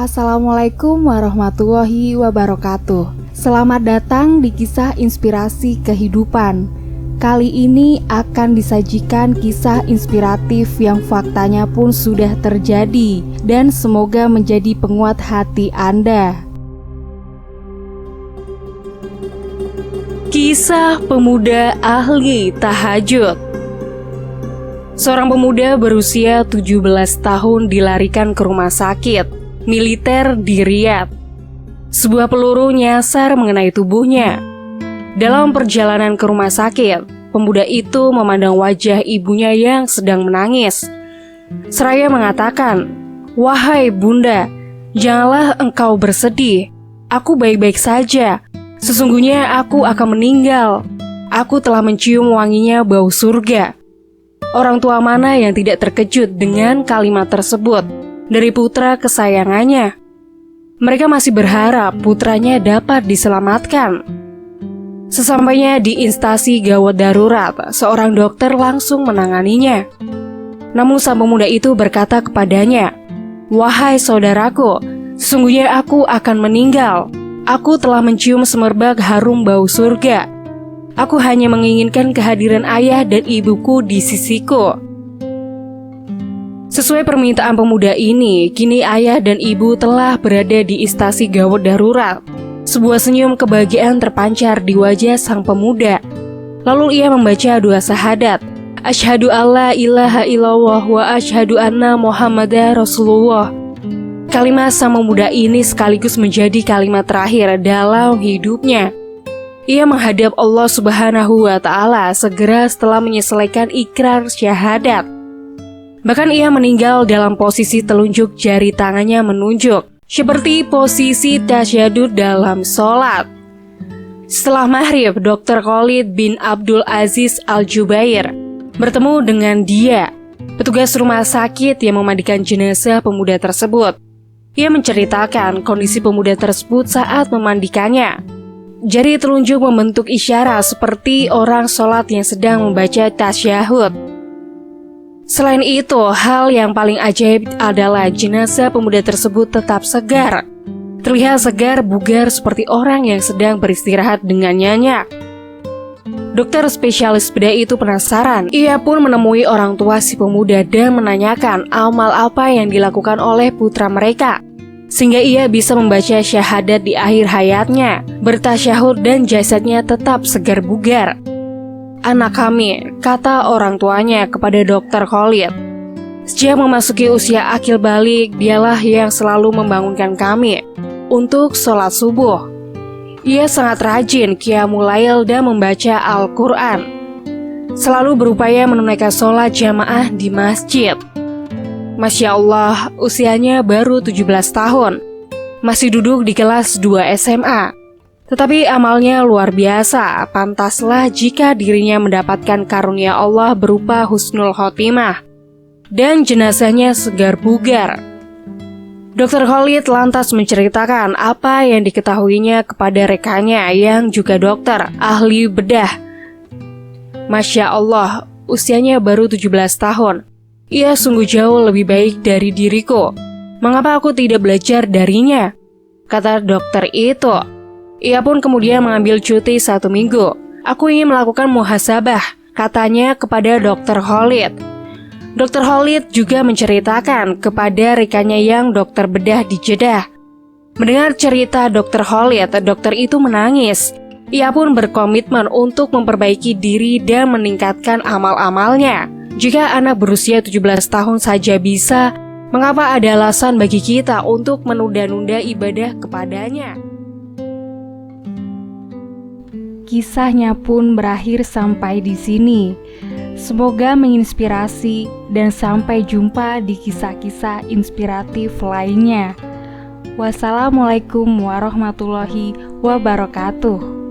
Assalamualaikum warahmatullahi wabarakatuh. Selamat datang di kisah inspirasi kehidupan. Kali ini akan disajikan kisah inspiratif yang faktanya pun sudah terjadi dan semoga menjadi penguat hati Anda. Kisah pemuda ahli tahajud. Seorang pemuda berusia 17 tahun dilarikan ke rumah sakit militer di Riyadh. Sebuah peluru nyasar mengenai tubuhnya. Dalam perjalanan ke rumah sakit, pemuda itu memandang wajah ibunya yang sedang menangis. Seraya mengatakan, "Wahai bunda, janganlah engkau bersedih. Aku baik-baik saja. Sesungguhnya aku akan meninggal. Aku telah mencium wanginya bau surga." Orang tua mana yang tidak terkejut dengan kalimat tersebut dari putra kesayangannya? Mereka masih berharap putranya dapat diselamatkan. Sesampainya di instansi gawat darurat, seorang dokter langsung menanganinya. Namun sang pemuda itu berkata kepadanya, "Wahai saudaraku, sesungguhnya aku akan meninggal. Aku telah mencium semerbak harum bau surga. Aku hanya menginginkan kehadiran ayah dan ibuku di sisiku." Sesuai permintaan pemuda ini, kini ayah dan ibu telah berada di instansi gawat darurat. Sebuah senyum kebahagiaan terpancar di wajah sang pemuda. Lalu ia membaca dua syahadat, "Asyhadu alla ilaha illallah wa asyhadu anna Muhammadar Rasulullah." Kalimat sang pemuda ini sekaligus menjadi kalimat terakhir dalam hidupnya. Ia menghadap Allah Subhanahu wa Ta'ala segera setelah menyelesaikan ikrar syahadat. Bahkan ia meninggal dalam posisi telunjuk jari tangannya menunjuk, seperti posisi tasyahud dalam sholat. Setelah maghrib, Dr. Khalid bin Abdul Aziz Al-Jubair bertemu dengan dia, petugas rumah sakit yang memandikan jenazah pemuda tersebut. Ia menceritakan kondisi pemuda tersebut saat memandikannya. Jari telunjuk membentuk isyarat seperti orang sholat yang sedang membaca tasyahud. Selain itu, hal yang paling ajaib adalah jenazah pemuda tersebut tetap segar. Terlihat segar bugar seperti orang yang sedang beristirahat dengan nyenyak. Dokter spesialis bedah itu penasaran. Ia pun menemui orang tua si pemuda dan menanyakan amal apa yang dilakukan oleh putra mereka, sehingga ia bisa membaca syahadat di akhir hayatnya, bertasyahud dan jasadnya tetap segar bugar. "Anak kami," kata orang tuanya kepada Dr. Khalid, "sejak memasuki usia akil balik, dialah yang selalu membangunkan kami untuk sholat subuh. Ia sangat rajin qiyamul lail dan membaca Al-Quran, selalu berupaya menunaikan sholat jamaah di masjid. Masya Allah, usianya baru 17 tahun, masih duduk di kelas 2 SMA. Tetapi amalnya luar biasa, pantaslah jika dirinya mendapatkan karunia Allah berupa husnul khotimah dan jenazahnya segar bugar." Dr. Khalid lantas menceritakan apa yang diketahuinya kepada rekannya yang juga dokter, ahli bedah. "Masya Allah, usianya baru 17 tahun. Ia sungguh jauh lebih baik dari diriku. Mengapa aku tidak belajar darinya?" kata dokter itu. Ia pun kemudian mengambil cuti 1 minggu. "Aku ingin melakukan muhasabah," katanya kepada Dr. Khalid. Dr. Khalid juga menceritakan kepada rekannya yang dokter bedah di Jeddah. Mendengar cerita Dr. Khalid, dokter itu menangis. Ia pun berkomitmen untuk memperbaiki diri dan meningkatkan amal-amalnya. Jika anak berusia 17 tahun saja bisa, mengapa ada alasan bagi kita untuk menunda-nunda ibadah kepadanya? Kisahnya pun berakhir sampai di sini. Semoga menginspirasi dan sampai jumpa di kisah-kisah inspiratif lainnya. Wassalamualaikum warahmatullahi wabarakatuh.